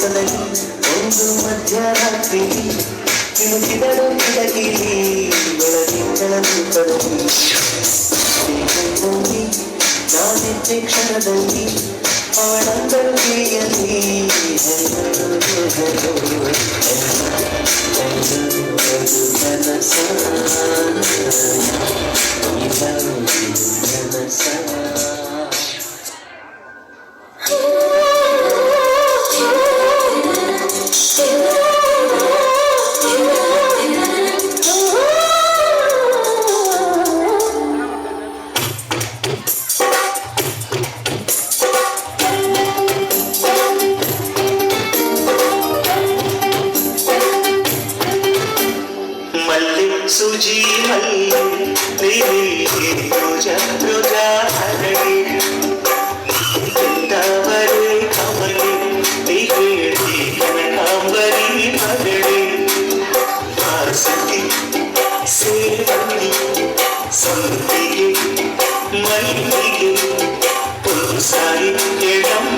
ಮಂಚದಲ್ಲಿ ಒಂದು ಮಧ್ಯರಾತ್ರಿ ಕಿಣುಕಿದಳು ಕಿಡಕಿಲಿ ಬೆಳದಿಂಗಳ ರೂಪದಲ್ಲಿ ನಾನಿದ್ದೆ ಕ್ಷಣದಲ್ಲಿ ಅವಳಂದರುಗೆಯಲ್ಲಿ सूजी मल्ले रोजा रोजा हरड़ी वृंदावरे कमले निगेड़ी कनकांबरी मगड़ी आसती सेवनी संतिगे मल्लिगे पुरुसाई एडम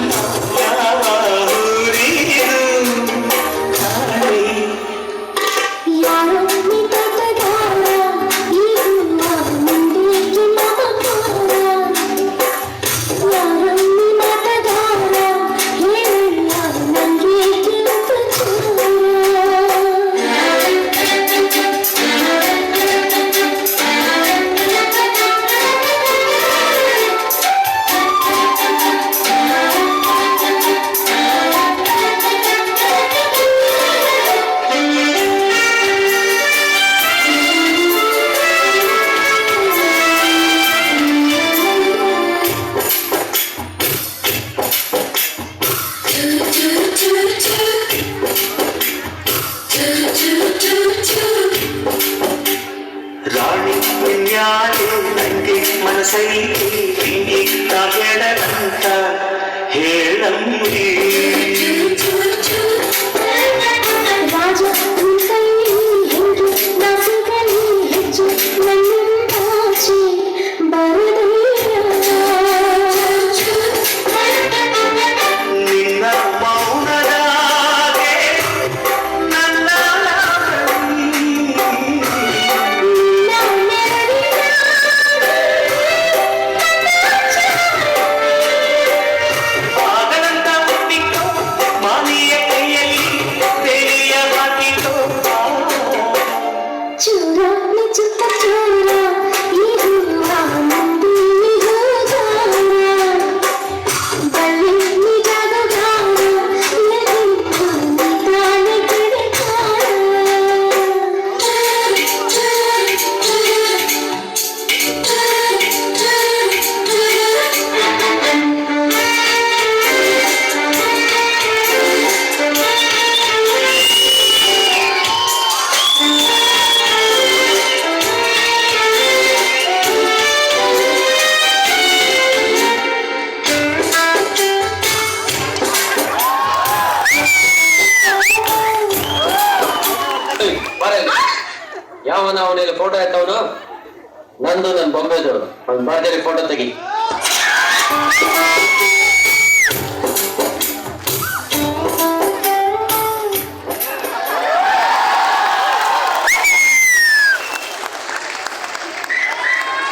ರಾಣಿ ವಿನ್ಯಾಲೆ ನಂಗೆ ಮನಸೈತಿ ಹಿಂಗೆ ಕಾಗೆಡದಂತ ಹೇಳಂಬಿ ರಾಜ ಹಿಂಗೆ ನಸಿಗಲಿ ಹೆಚ್ಚು ನನ್ನಾಚೆ ಬರದೀಯ ನಿನ್ನ ಮೌನದಾಗೆ ನನ್ನ ಯಾವನ ಅವನಿಗೆ ಫೋಟೋ ಆಯ್ತವನು ನಂದು ನನ್ನ ಬೊಂಬೆದು ಒಂದು ಬರ್ಜರಿ ಫೋಟೋ ತೆಗಿ